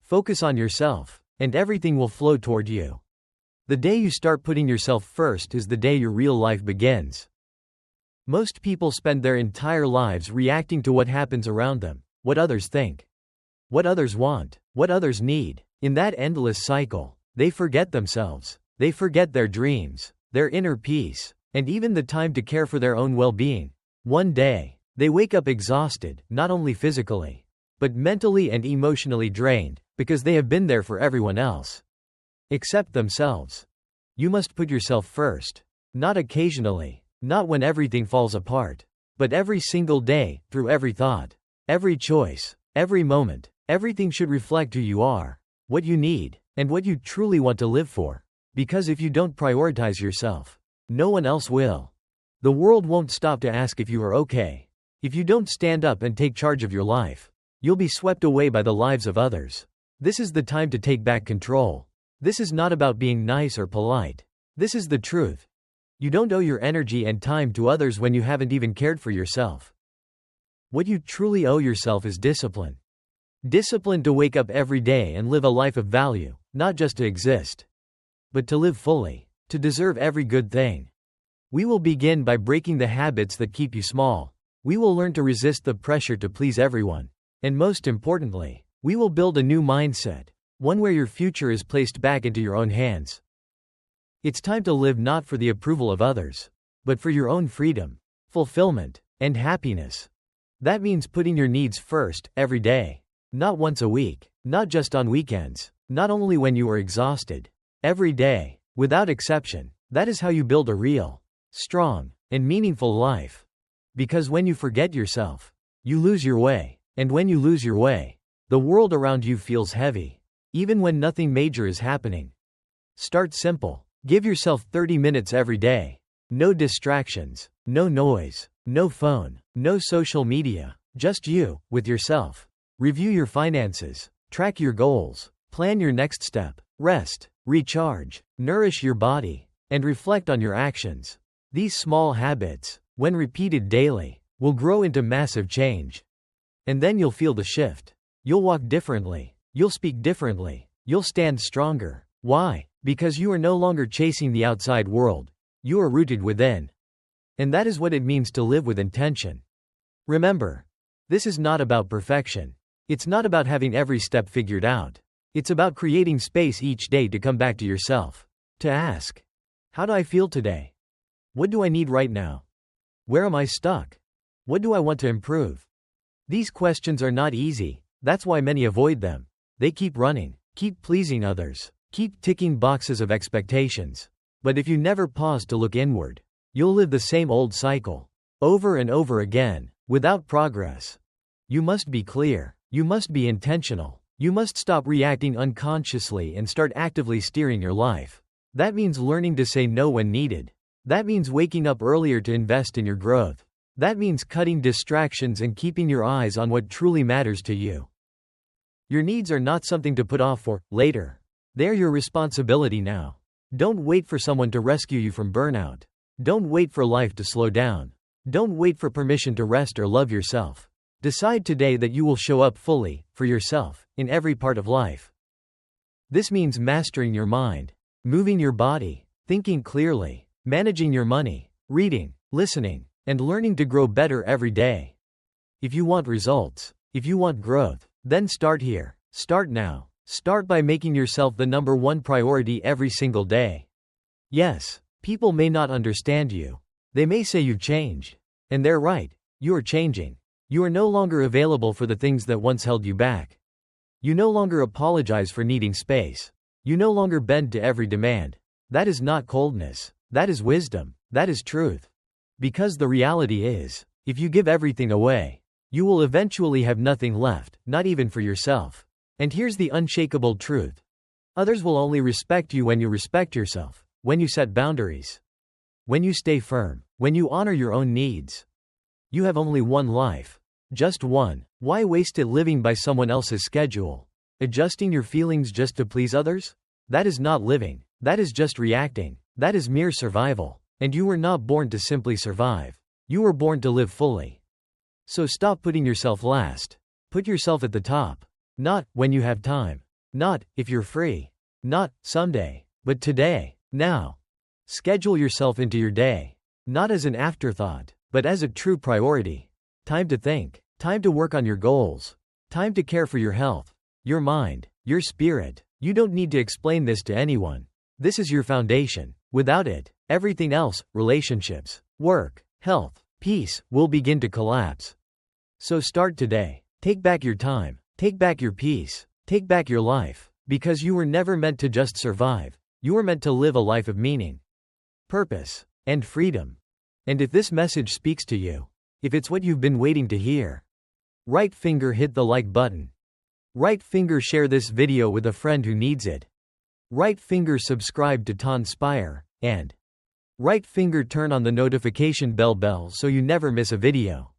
Focus on yourself, and everything will flow toward you. The day you start putting yourself first is the day your real life begins. Most people spend their entire lives reacting to what happens around them, what others think, what others want, what others need. In that endless cycle, they forget themselves. They forget their dreams, their inner peace, and even the time to care for their own well-being. One day, they wake up exhausted, not only physically, but mentally and emotionally drained, because they have been there for everyone else, except themselves. You must put yourself first. Not occasionally, not when everything falls apart, but every single day, through every thought, every choice, every moment. Everything should reflect who you are, what you need, and what you truly want to live for. Because if you don't prioritize yourself, no one else will. The world won't stop to ask if you are okay. If you don't stand up and take charge of your life, you'll be swept away by the lives of others. This is the time to take back control. This is not about being nice or polite. This is the truth. You don't owe your energy and time to others when you haven't even cared for yourself. What you truly owe yourself is discipline. Discipline to wake up every day and live a life of value, not just to exist, but to live fully, to deserve every good thing. We will begin by breaking the habits that keep you small. We will learn to resist the pressure to please everyone. And most importantly, we will build a new mindset, one where your future is placed back into your own hands. It's time to live not for the approval of others, but for your own freedom, fulfillment, and happiness. That means putting your needs first, every day. Not once a week, not just on weekends, not only when you are exhausted. Every day, without exception. That is how you build a real, strong, and meaningful life. Because when you forget yourself, you lose your way. And when you lose your way, the world around you feels heavy, even when nothing major is happening. Start simple. Give yourself 30 minutes every day. No distractions, no noise, no phone, no social media, just you, with yourself. Review your finances, track your goals, plan your next step, rest, recharge, nourish your body, and reflect on your actions. These small habits, when repeated daily, will grow into massive change. And then you'll feel the shift. You'll walk differently, you'll speak differently, you'll stand stronger. Why? Because you are no longer chasing the outside world. You are rooted within. And that is what it means to live with intention. Remember, this is not about perfection. It's not about having every step figured out. It's about creating space each day to come back to yourself. To ask, how do I feel today? What do I need right now? Where am I stuck? What do I want to improve? These questions are not easy. That's why many avoid them. They keep running, keep pleasing others, keep ticking boxes of expectations. But if you never pause to look inward, you'll live the same old cycle, over and over again, without progress. You must be clear. You must be intentional. You must stop reacting unconsciously and start actively steering your life. That means learning to say no when needed. That means waking up earlier to invest in your growth. That means cutting distractions and keeping your eyes on what truly matters to you. Your needs are not something to put off for later. They're your responsibility now. Don't wait for someone to rescue you from burnout. Don't wait for life to slow down. Don't wait for permission to rest or love yourself. Decide today that you will show up fully, for yourself, in every part of life. This means mastering your mind, moving your body, thinking clearly, managing your money, reading, listening, and learning to grow better every day. If you want results, if you want growth, then start here. Start now. Start by making yourself the number one priority every single day. Yes, people may not understand you. They may say you've changed. And they're right. You are changing. You are no longer available for the things that once held you back. You no longer apologize for needing space. You no longer bend to every demand. That is not coldness. That is wisdom. That is truth. Because the reality is, if you give everything away, you will eventually have nothing left, not even for yourself. And here's the unshakable truth. Others will only respect you when you respect yourself, when you set boundaries, when you stay firm, when you honor your own needs. You have only one life. Just one. Why waste it living by someone else's schedule? Adjusting your feelings just to please others? That is not living. That is just reacting. That is mere survival. And you were not born to simply survive. You were born to live fully. So stop putting yourself last. Put yourself at the top. Not when you have time, Not, if you're free. Not, someday. But today. Now. Schedule yourself into your day. Not as an afterthought, but as a true priority. Time to think. Time to work on your goals. Time to care for your health, your mind, your spirit. You don't need to explain this to anyone. This is your foundation. Without it, everything else, relationships, work, health, peace, will begin to collapse. So start today. Take back your time. Take back your peace. Take back your life. Because you were never meant to just survive. You were meant to live a life of meaning, purpose, and freedom. And if this message speaks to you, if it's what you've been waiting to hear, right finger hit the like button. Right finger share this video with a friend who needs it. Right finger subscribe to Tonspire, and right finger turn on the notification bell so you never miss a video.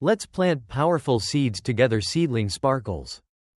Let's plant powerful seeds together. Seedling sparkles.